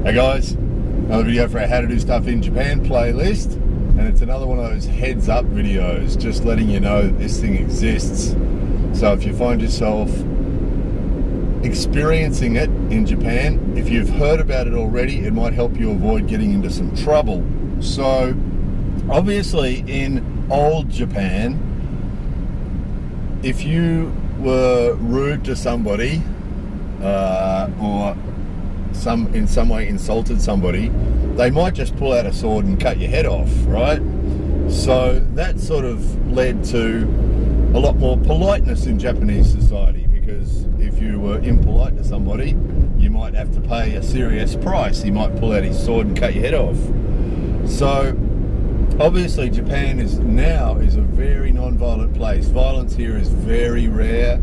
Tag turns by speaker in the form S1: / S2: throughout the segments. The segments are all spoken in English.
S1: Hey guys, another video for our How to Do Stuff in Japan playlist, and it's another one of those heads up videos, just letting you know that this thing exists. So if you find yourself experiencing it in Japan, if you've heard about it already, it might help you avoid getting into some trouble. So obviously in old Japan, if you were rude to somebody or in some way insulted somebody, they might just pull out a sword and cut your head off, right? So that sort of led to a lot more politeness in Japanese society, because if you were impolite to somebody, you might have to pay a serious price. He might pull out his sword and cut your head off. So obviously Japan is a very non-violent place. Violence here is very rare.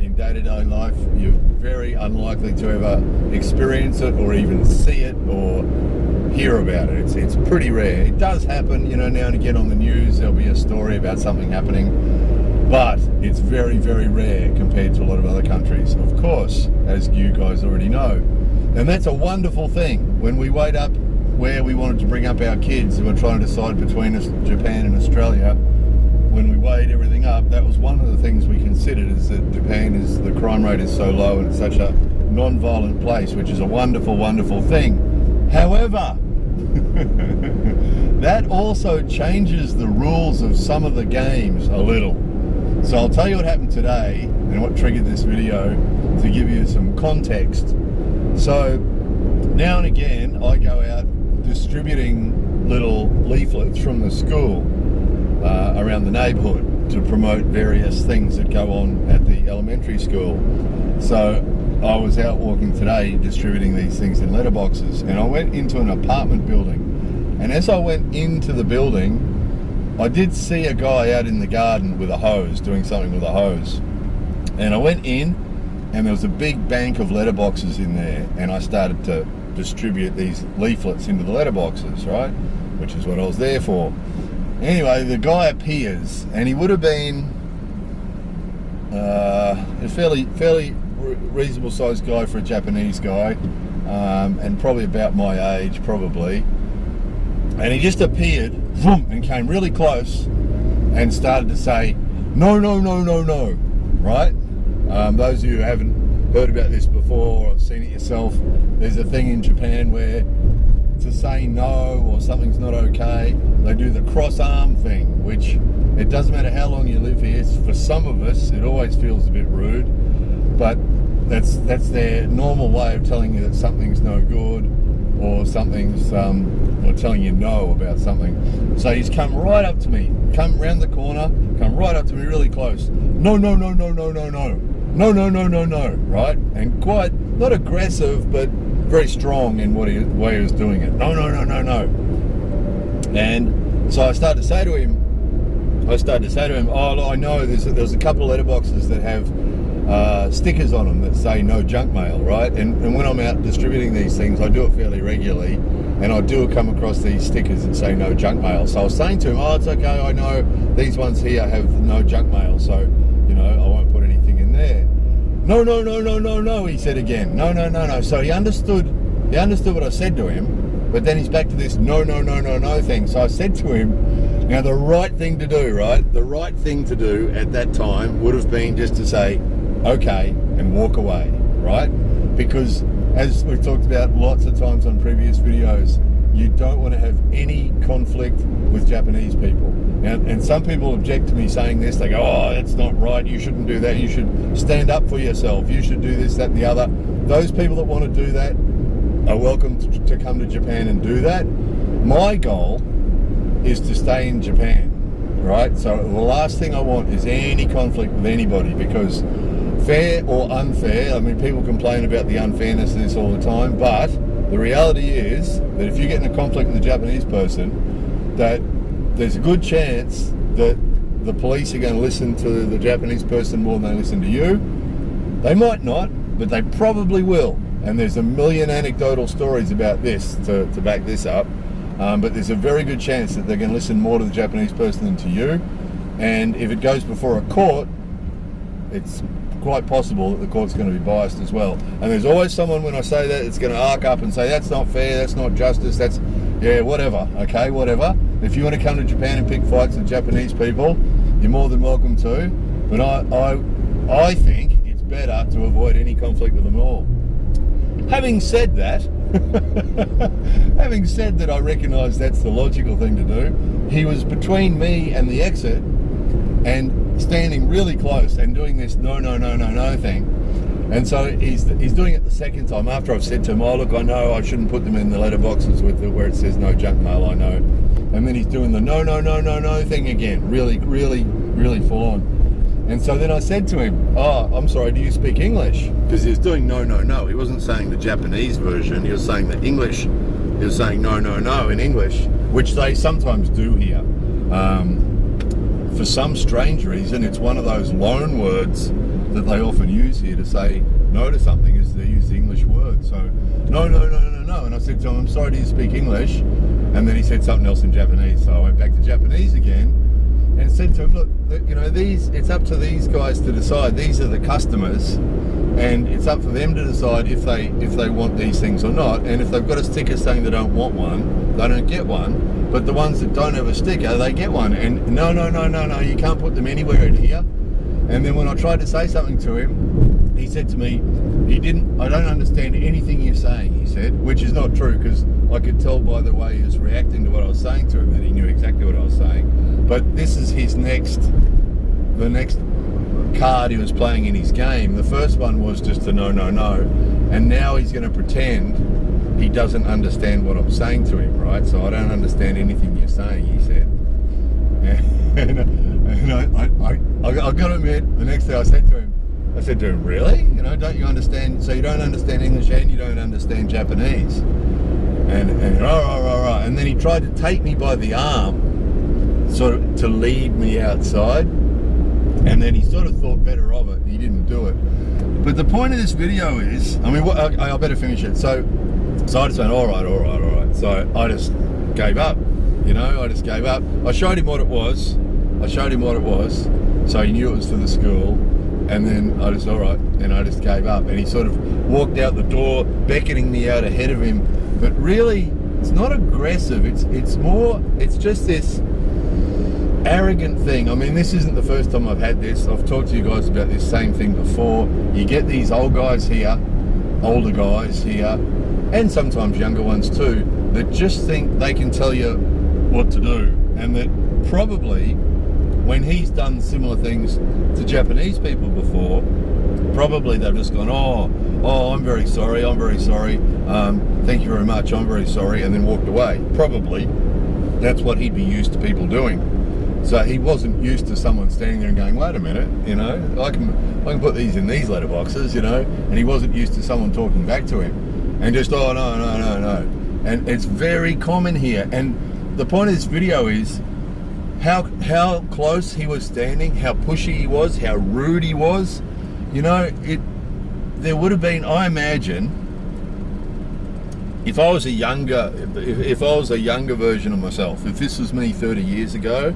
S1: In day-to-day life, you're very unlikely to ever experience it or even see it or hear about it. It's pretty rare. It does happen, now and again on the news. There'll be a story about something happening, but it's very, very rare compared to a lot of other countries, of course, as you guys already know. And that's a wonderful thing. When we weighed up where we wanted to bring up our kids and we're trying to decide between Japan and Australia, when we weighed everything up, that was one of the things we considered, is that Japan the crime rate is so low and it's such a non-violent place, which is a wonderful, wonderful thing. However, that also changes the rules of some of the games a little. So I'll tell you what happened today and what triggered this video, to give you some context. So now and again I go out distributing little leaflets from the school around the neighbourhood to promote various things that go on at the elementary school. So I was out walking today distributing these things in letterboxes, and I went into an apartment building, and as I went into the building I did see a guy out in the garden with a hose, doing something with a hose, and I went in and there was a big bank of letterboxes in there, and I started to distribute these leaflets into the letterboxes, right, which is what I was there for. Anyway, the guy appears, and he would have been a fairly reasonable sized guy for a Japanese guy, and probably about my age, probably. And he just appeared, vroom, and came really close and started to say, no, no, no, no, no, right? Those of you who haven't heard about this before or seen it yourself, there's a thing in Japan where to say no or something's not okay, they do the cross arm thing, which it doesn't matter how long you live here. For some of us it always feels a bit rude, but that's their normal way of telling you that something's no good, or something's or telling you no about something. So he's come right up to me, come round the corner, come right up to me really close. No, no, no, no, no, no, no, no, no, no, no, no, right? And quite, not aggressive, but very strong in way he was doing it. No, no, no, no, no. And so I started to say to him, oh, I know there's a couple of letterboxes that have stickers on them that say no junk mail, right? And when I'm out distributing these things, I do it fairly regularly, and I do come across these stickers that say no junk mail. So I was saying to him, oh, it's okay, I know these ones here have no junk mail, so I won't put anything in there. No, no, no, no, no, no, he said again. No, no, no, no. So he understood what I said to him, but then he's back to this no, no, no, no, no thing. So I said to him, now the right thing to do, right? The right thing to do at that time would have been just to say, okay, and walk away, right? Because as we've talked about lots of times on previous videos, you don't want to have any conflict with Japanese people. And some people object to me saying this. They go, oh, that's not right, you shouldn't do that, you should stand up for yourself, you should do this, that and the other. Those people that want to do that are welcome to come to Japan and do that. My goal is to stay in Japan, right? So the last thing I want is any conflict with anybody, because fair or unfair, I mean, people complain about the unfairness of this all the time, but the reality is that if you get in a conflict with a Japanese person, that there's a good chance that the police are going to listen to the Japanese person more than they listen to you. They might not, but they probably will. And there's a million anecdotal stories about this to back this up. But there's a very good chance that they're going to listen more to the Japanese person than to you. And if it goes before a court, it's quite possible that the court's going to be biased as well. And there's always someone, when I say that, it's going to arc up and say, that's not fair, that's not justice, that's, yeah, whatever, okay, whatever. If you want to come to Japan and pick fights with Japanese people, you're more than welcome to. But I think it's better to avoid any conflict with them all. Having said that, I recognise that's the logical thing to do. He was between me and the exit and standing really close and doing this no thing. And so he's doing it the second time after I've said to him, oh look, I know I shouldn't put them in the letterboxes with where it says no junk mail, I know. And then he's doing the no thing again, really full on. And so then I said to him, oh, I'm sorry, do you speak English? Because he was doing no. He wasn't saying the Japanese version, he was saying the English. He was saying no in English, which they sometimes do here. For some strange reason, it's one of those loan words that they often use here to say no to something, is they use the English word. So, no. And I said to him, I'm sorry, do you speak English? And then he said something else in Japanese. So I went back to Japanese again and said to him, look, you know, it's up to these guys to decide. These are the customers, and it's up for them to decide if they want these things or not. And if they've got a sticker saying they don't want one, they don't get one. But the ones that don't have a sticker, they get one. And no, you can't put them anywhere in here. And then when I tried to say something to him, he said to me, I don't understand anything you're saying, he said, which is not true, because I could tell by the way he was reacting to what I was saying to him that he knew exactly what I was saying. But this is the next card he was playing in his game. The first one was just a no. And now he's going to pretend he doesn't understand what I'm saying to him, right? So I don't understand anything you're saying, he said. And I got to admit, the next day I said to him, really? You know, don't you understand? So you don't understand English and you don't understand Japanese? And right. And then he tried to take me by the arm, sort of to lead me outside. And then he sort of thought better of it. He didn't do it. But the point of this video is, I mean, I better finish it. So I just went, all right. So I just gave up. You know, I just gave up. I showed him what it was. So he knew it was for the school. And then I just, all right, and I just gave up. And he sort of walked out the door, beckoning me out ahead of him. But really, it's not aggressive. It's just this arrogant thing. I mean, this isn't the first time I've had this. I've talked to you guys about this same thing before. You get these older guys here, and sometimes younger ones too, that just think they can tell you what to do. And that probably, when he's done similar things to Japanese people before, probably they've just gone, oh, I'm very sorry, thank you very much, I'm very sorry, and then walked away. Probably that's what he'd be used to people doing. So he wasn't used to someone standing there and going, wait a minute, you know, I can put these in these letterboxes, you know, and he wasn't used to someone talking back to him and just, oh, no. And it's very common here. And the point of this video is how close he was standing, how pushy he was, how rude he was. You know, there would have been, I imagine, if I was a younger version of myself, if this was me 30 years ago,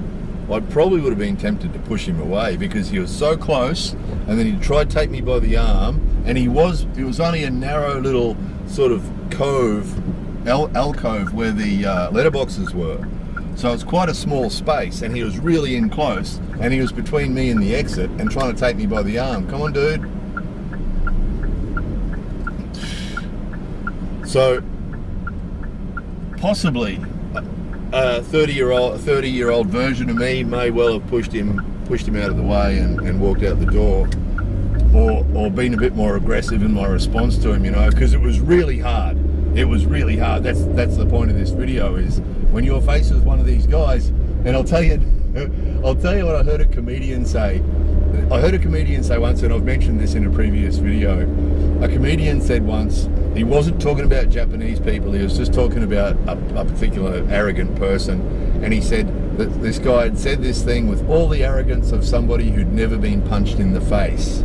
S1: I probably would have been tempted to push him away because he was so close, and then he tried to take me by the arm, and it was only a narrow little sort of alcove where the letterboxes were. So it's quite a small space, and he was really in close, and he was between me and the exit and trying to take me by the arm. Come on, dude. So possibly a 30-year-old version of me may well have pushed him out of the way and walked out the door, or been a bit more aggressive in my response to him, you know, because it was really hard. That's the point of this video, is when you're faced with one of these guys. And I'll tell you what I heard a comedian say. I heard a comedian say once, and I've mentioned this in a previous video. A comedian said once, he wasn't talking about Japanese people, he was just talking about a particular arrogant person. And he said that this guy had said this thing with all the arrogance of somebody who'd never been punched in the face.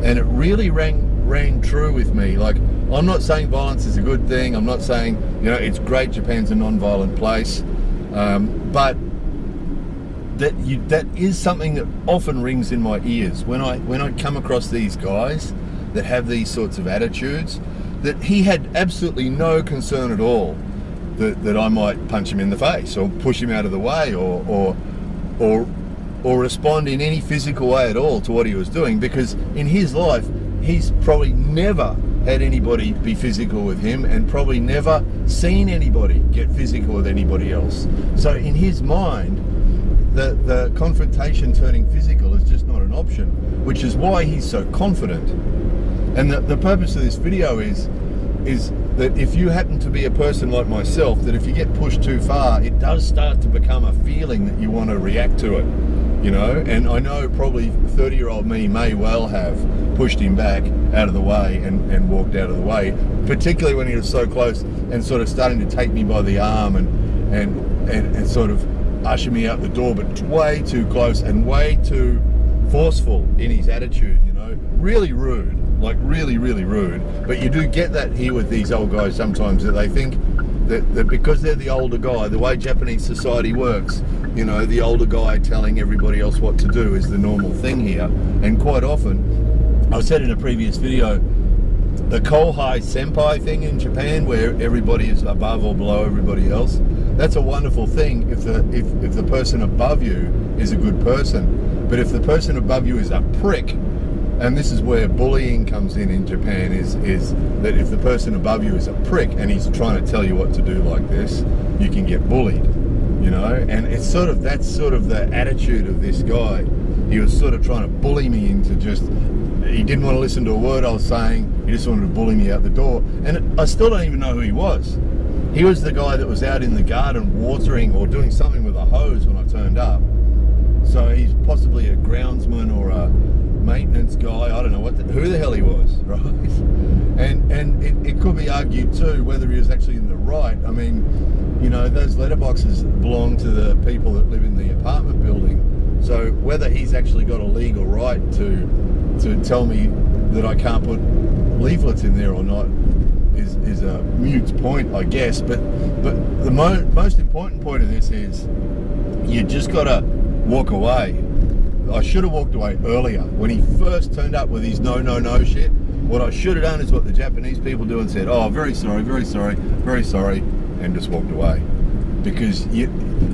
S1: And it really rang true with me. Like, I'm not saying violence is a good thing. I'm not saying, you know, it's great Japan's a non-violent place. But that is something that often rings in my ears when I come across these guys that have these sorts of attitudes, that he had absolutely no concern at all that I might punch him in the face or push him out of the way or respond in any physical way at all to what he was doing, because in his life he's probably never had anybody be physical with him and probably never seen anybody get physical with anybody else. So in his mind, the confrontation turning physical is just not an option, which is why he's so confident. And the purpose of this video is that if you happen to be a person like myself, that if you get pushed too far, it does start to become a feeling that you want to react to it, you know. And I know probably 30-year-old me may well have pushed him back out of the way and walked out of the way, particularly when he was so close and sort of starting to take me by the arm and sort of usher me out the door, but way too close and way too forceful in his attitude, you know, really rude, like really, really rude. But you do get that here with these old guys sometimes, that they think that because they're the older guy, the way Japanese society works, you know, the older guy telling everybody else what to do is the normal thing here. And quite often, I said in a previous video, the Kohai Senpai thing in Japan, where everybody is above or below everybody else, that's a wonderful thing if the person above you is a good person. But if the person above you is a prick, and this is where bullying comes in Japan, is that if the person above you is a prick and he's trying to tell you what to do like this, you can get bullied, you know. And it's that's sort of the attitude of this guy. He was sort of trying to bully me into he didn't want to listen to a word I was saying. He just wanted to bully me out the door. And I still don't even know who he was. He was the guy that was out in the garden watering or doing something with a hose when I turned up. So he's possibly a groundsman or a maintenance guy. I don't know who the hell he was, right? And it could be argued too whether he was actually in the right. I mean, you know, those letterboxes belong to the people that live in the apartment building. So whether he's actually got a legal right to tell me that I can't put leaflets in there or not is a mute point, I guess. But the most important point of this is you just got to walk away. I should have walked away earlier when he first turned up with his no shit. What I should have done is what the Japanese people do and said, "Oh, very sorry, very sorry, very sorry," and just walked away. Because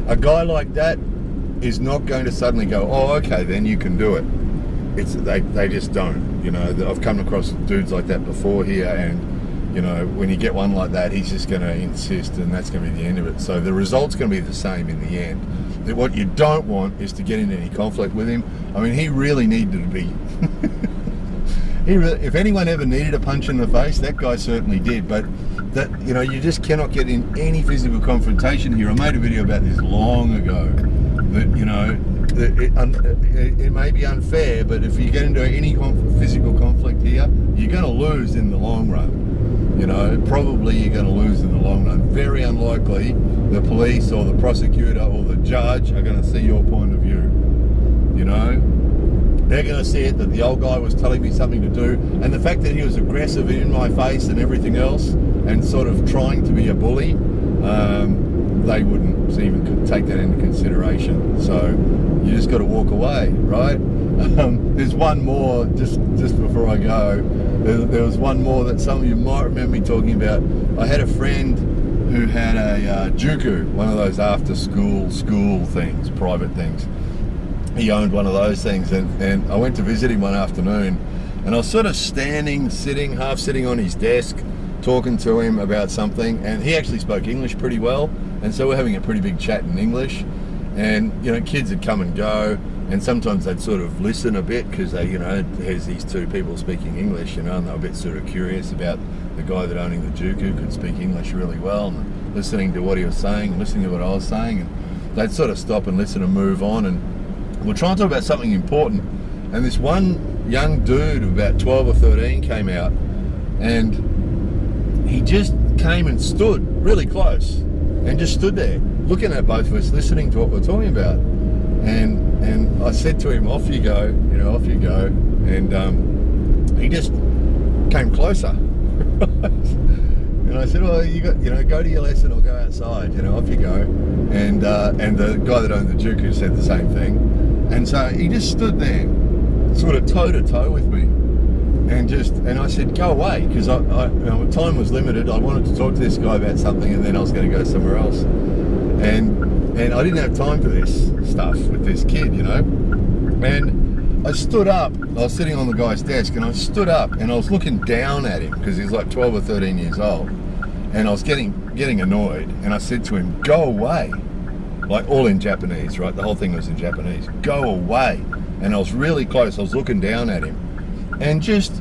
S1: a guy like that is not going to suddenly go, "Oh, okay, then you can do it." They just don't. You know, I've come across dudes like that before here, and you know, when you get one like that, he's just going to insist, and that's going to be the end of it. So the result's going to be the same in the end. What you don't want is to get into any conflict with him. I mean, he really needed to be. If anyone ever needed a punch in the face, that guy certainly did. But that, you know, you just cannot get in any physical confrontation here. I made a video about this long ago. That, you know, it may be unfair, but if you get into any physical conflict here, you're going to lose in the long run. You know, probably you're going to lose in the long run. Very unlikely the police or the prosecutor or the judge are going to see your point of view. You know, they're going to see it that the old guy was telling me something to do, and the fact that he was aggressive in my face and everything else, and sort of trying to be a bully, they wouldn't even take that into consideration. So you just got to walk away, right? There's one more, just before I go. There was one more that some of you might remember me talking about. I had a friend who had a juku, one of those after school things, private things. He owned one of those things, and I went to visit him one afternoon, and I was sort of half sitting on his desk, talking to him about something, and he actually spoke English pretty well, and so we're having a pretty big chat in English. And you know, kids would come and go, and sometimes they'd sort of listen a bit because they, you know, there's these two people speaking English, you know, and they were a bit sort of curious about the guy that owning the juku could speak English really well, and listening to what he was saying, and listening to what I was saying, and they'd sort of stop and listen and move on, and we're trying to talk about something important. And this one young dude of about 12 or 13 came out, and he just came and stood really close and just stood there looking at both of us, listening to what we're talking about. And I said to him, "Off you go, you know, off you go." And he just came closer. And I said, well, you got, go to your lesson or go outside, off you go. And the guy that owned the Juku said the same thing. And so he just stood there, sort of toe to toe with me. And I said, go away, because time was limited. I wanted to talk to this guy about something, and then I was going to go somewhere else. And I didn't have time for this stuff with this kid, And I stood up. I was sitting on the guy's desk, and I stood up, and I was looking down at him, because he was like 12 or 13 years old. And I was getting annoyed, and I said to him, go away. Like, all in Japanese, right? The whole thing was in Japanese. Go away. And I was really close. I was looking down at him. And just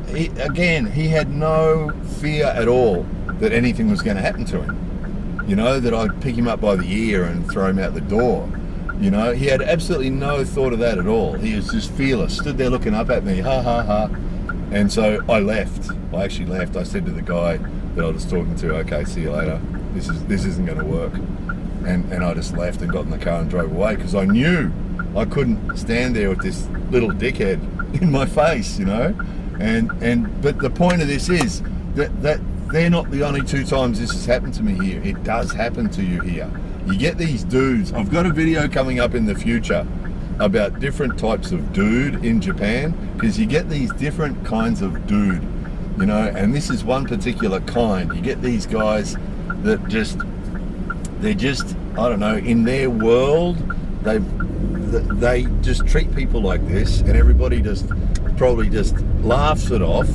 S1: he had no fear at all that anything was going to happen to him. That I'd pick him up by the ear and throw him out the door. He had absolutely no thought of that at all. He was just fearless, stood there looking up at me, ha, ha, ha. And so I left. I actually left. I said to the guy that I was talking to, okay, see you later. This isn't going to work. And I just left and got in the car and drove away, because I knew I couldn't stand there with this little dickhead in my face, But the point of this is that they're not the only two times this has happened to me here. It does happen to you here. You get these dudes. I've got a video coming up in the future about different types of dude in Japan, because you get these different kinds of dude, and this is one particular kind. You get these guys that they're just, I don't know, in their world, they just treat people like this, and everybody probably just laughs it off,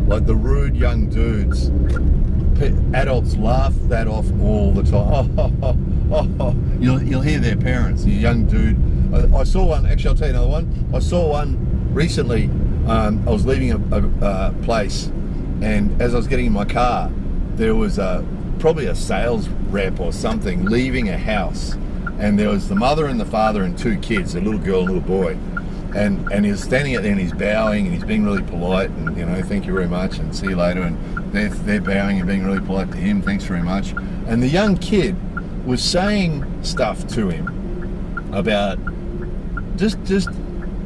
S1: like the rude young dudes. Adults laugh that off all the time. You'll hear their parents. Your young dude. I saw one. Actually, I'll tell you another one. I saw one recently. I was leaving a place, and as I was getting in my car, there was probably a sales rep or something leaving a house, and there was the mother and the father and two kids, a little girl and a little boy. And he was standing out there, and he's bowing, and he's being really polite, and thank you very much, and see you later. And they're bowing and being really polite to him, thanks very much. And the young kid was saying stuff to him about just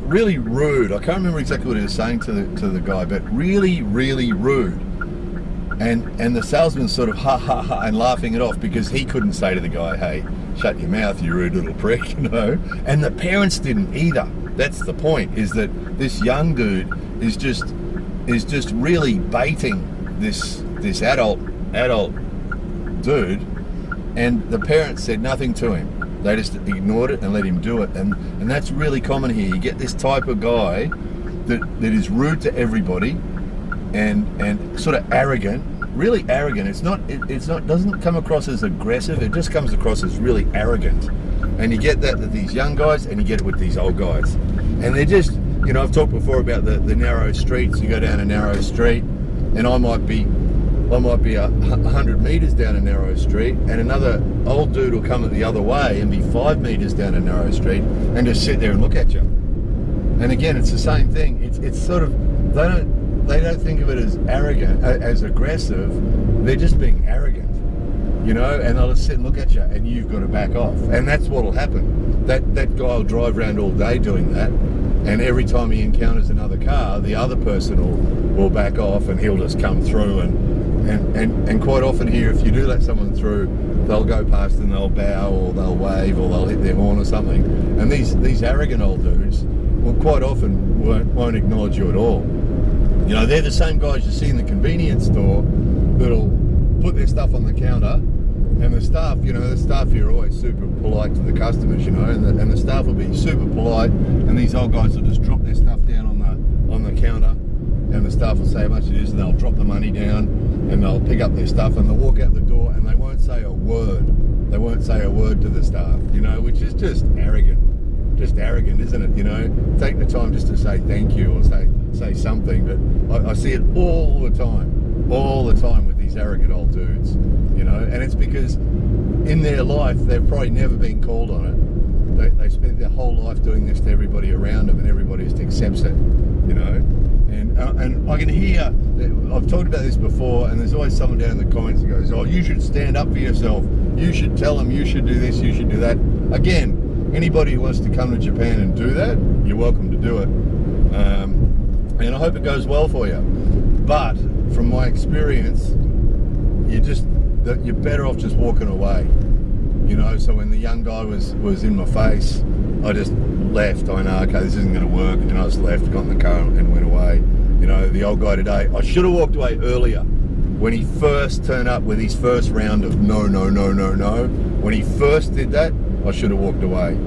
S1: really rude. I can't remember exactly what he was saying to the guy, but really, really rude. And the salesman's sort of ha ha ha and laughing it off, because he couldn't say to the guy, hey, shut your mouth, you rude little prick, And the parents didn't either. That's the point, is that this young dude is just really baiting this adult dude, and the parents said nothing to him. They just ignored it and let him do it. And that's really common here. You get this type of guy that is rude to everybody and sort of arrogant, really arrogant. It's not doesn't come across as aggressive, it just comes across as really arrogant. And you get that with these young guys, and you get it with these old guys. And they're just, I've talked before about the narrow streets. You go down a narrow street, and I might be 100 meters down a narrow street, and another old dude will come the other way and be 5 meters down a narrow street and just sit there and look at you. And again, it's the same thing. It's sort of, they don't think of it as arrogant, as aggressive. They're just being arrogant. And they'll just sit and look at you, and you've got to back off. And that's what'll happen. That guy will drive around all day doing that, and every time he encounters another car, the other person will back off, and he'll just come through. And quite often here, if you do let someone through, they'll go past and they'll bow, or they'll wave, or they'll hit their horn or something. And these arrogant old dudes will quite often won't acknowledge you at all. They're the same guys you see in the convenience store that'll put their stuff on the counter, and the staff here are always super polite to the customers, and the staff will be super polite, and these old guys will just drop their stuff down on the counter, and the staff will say how much it is, and they'll drop the money down, and they'll pick up their stuff, and they'll walk out the door, and they won't say a word. They won't say a word to the staff, which is just arrogant. Just arrogant, isn't it? Take the time just to say thank you, or say something. But I see it all the time with these arrogant old dudes, and it's because in their life they've probably never been called on it. They spent their whole life doing this to everybody around them, and everybody just accepts it, and I can hear, I've talked about this before, and there's always someone down in the comments that goes, oh, you should stand up for yourself, you should tell them, you should do this, you should do that. Again, anybody who wants to come to Japan and do that, you're welcome to do it, and I hope it goes well for you. But from my experience, you're better off just walking away. You know, so when the young guy was in my face, I just left. I know, okay, this isn't going to work, and I just left, got in the car and went away. You know, the old guy today, I should have walked away earlier. When he first turned up with his first round of no, when he first did that, I should have walked away.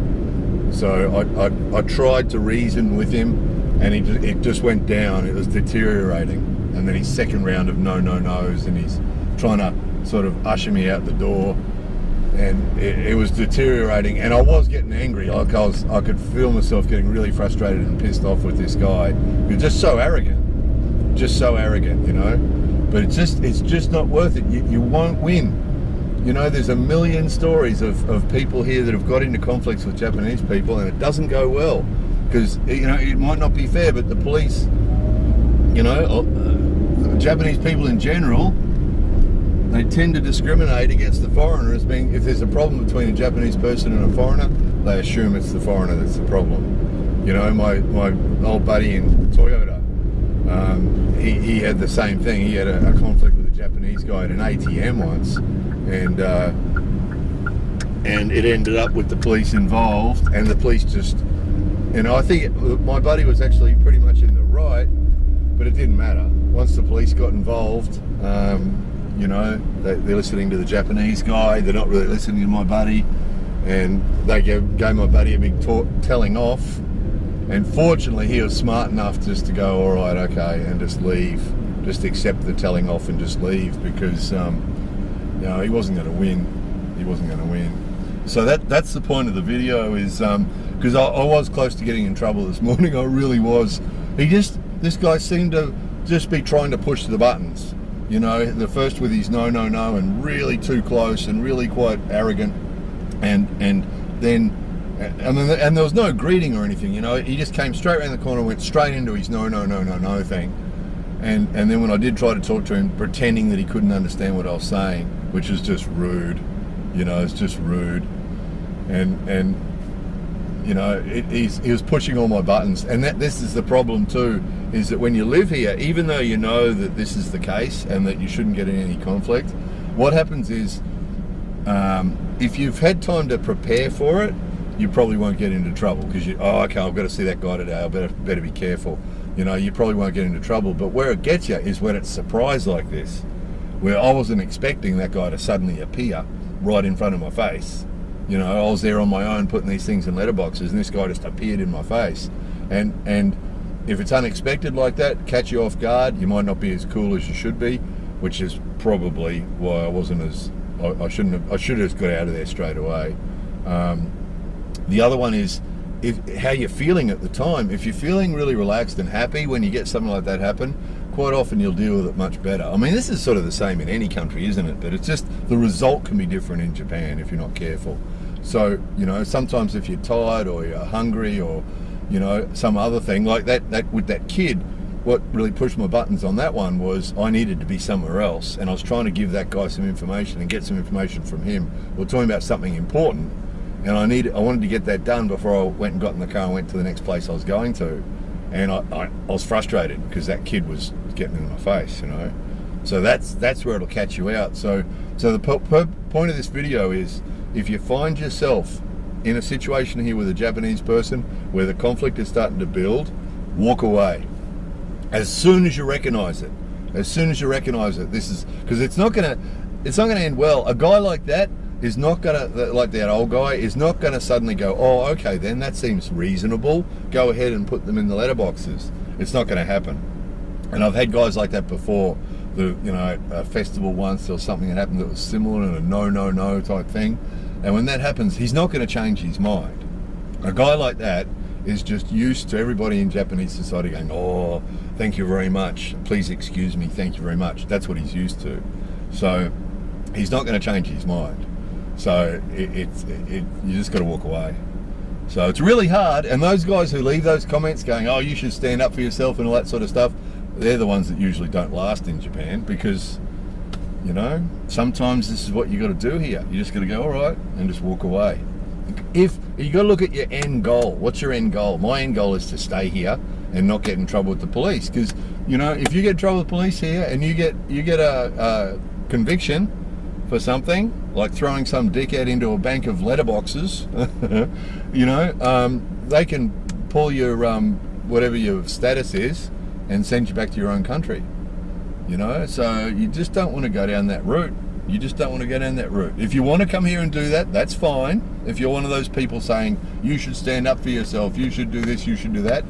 S1: So I tried to reason with him, and it just went down. It was deteriorating. And then his second round of no's, and he's trying to sort of usher me out the door, and it was deteriorating. And I was getting angry. Like I could feel myself getting really frustrated and pissed off with this guy. He was just so arrogant, you know. But it's just not worth it. You won't win. You know, there's a million stories of people here that have got into conflicts with Japanese people, and it doesn't go well. Because, you know, it might not be fair, but the police, you know, Japanese people in general, they tend to discriminate against the foreigner as being, if there's a problem between a Japanese person and a foreigner, they assume it's the foreigner that's the problem. You know, my old buddy in Toyota, he had the same thing. He had a conflict with a Japanese guy at an ATM once, and it ended up with the police involved, and the police just, you know, I think my buddy was actually pretty much in the right, but it didn't matter. Once the police got involved, you know, they're listening to the Japanese guy, they're not really listening to my buddy, and they gave my buddy a big telling off. And fortunately, he was smart enough just to go, all right, okay, and just leave, just accept the telling off and just leave, because you know, he wasn't going to win. He wasn't going to win. So that's the point of the video, is because I was close to getting in trouble this morning. I really was. This guy seemed to just be trying to push the buttons. You know, the first with his no, and really too close and really quite arrogant, and then. And there was no greeting or anything, you know. He just came straight around the corner, went straight into his no thing. And then when I did try to talk to him, pretending that he couldn't understand what I was saying, which was just rude, you know, it's just rude. And you know, he was pushing all my buttons. And this is the problem too, is that when you live here, even though you know that this is the case and that you shouldn't get in any conflict, what happens is, if you've had time to prepare for it, you probably won't get into trouble, because okay, I've got to see that guy today, I better be careful. You know, you probably won't get into trouble. But where it gets you is when it's a surprise like this, where I wasn't expecting that guy to suddenly appear right in front of my face. You know, I was there on my own putting these things in letterboxes, and this guy just appeared in my face. And if it's unexpected like that, catch you off guard, you might not be as cool as you should be, which is probably why I wasn't as, I should have just got out of there straight away. The other one is how you're feeling at the time. If you're feeling really relaxed and happy when you get something like that happen, quite often you'll deal with it much better. I mean, this is sort of the same in any country, isn't it? But it's just the result can be different in Japan if you're not careful. So, you know, sometimes if you're tired or you're hungry or, you know, some other thing like that with that kid, what really pushed my buttons on that one was I needed to be somewhere else, and I was trying to give that guy some information and get some information from him. We're talking about something important. And I wanted to get that done before I went and got in the car and went to the next place I was going to. And I was frustrated because that kid was getting in my face, you know. So that's where it'll catch you out. So the point of this video is, if you find yourself in a situation here with a Japanese person where the conflict is starting to build, walk away. As soon as you recognize it. As soon as you recognize it. This is, because it's not gonna end well. A guy like that is not gonna, like that old guy, is not gonna suddenly go, oh, okay, then that seems reasonable, go ahead and put them in the letterboxes. It's not gonna happen. And I've had guys like that before. You know, a festival once, there was something that happened that was similar and a no type thing. And when that happens, he's not gonna change his mind. A guy like that is just used to everybody in Japanese society going, oh, thank you very much, please excuse me, thank you very much. That's what he's used to. So he's not gonna change his mind. So you just got to walk away. So it's really hard, and those guys who leave those comments going, oh, you should stand up for yourself and all that sort of stuff, they're the ones that usually don't last in Japan, because, you know, sometimes this is what you got to do here. You just got to go, all right, and just walk away. If you got to look at your end goal. What's your end goal? My end goal is to stay here and not get in trouble with the police. Because, you know, if you get in trouble with the police here and you get a conviction for something, like throwing some dickhead into a bank of letterboxes, you know, they can pull your whatever your status is and send you back to your own country. You know, so you just don't want to go down that route. You just don't want to go down that route. If you want to come here and do that, that's fine. If you're one of those people saying you should stand up for yourself, you should do this, you should do that,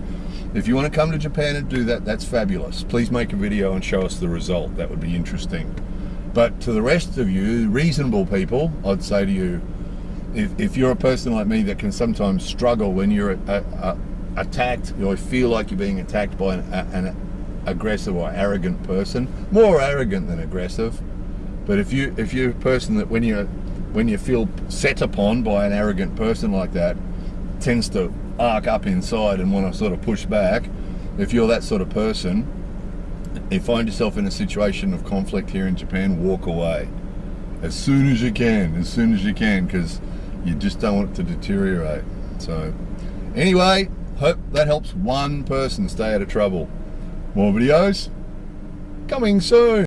S1: if you want to come to Japan and do that, that's fabulous. Please make a video and show us the result. That would be interesting. But to the rest of you, reasonable people, I'd say to you, if you're a person like me that can sometimes struggle when you're attacked, or feel like you're being attacked by an aggressive or arrogant person, more arrogant than aggressive, but if you're a person that when you feel set upon by an arrogant person like that, tends to arc up inside and want to sort of push back, if you're that sort of person, you find yourself in a situation of conflict here in Japan, walk away as soon as you can, because you just don't want it to deteriorate. So anyway, hope that helps one person stay out of trouble. More videos coming soon.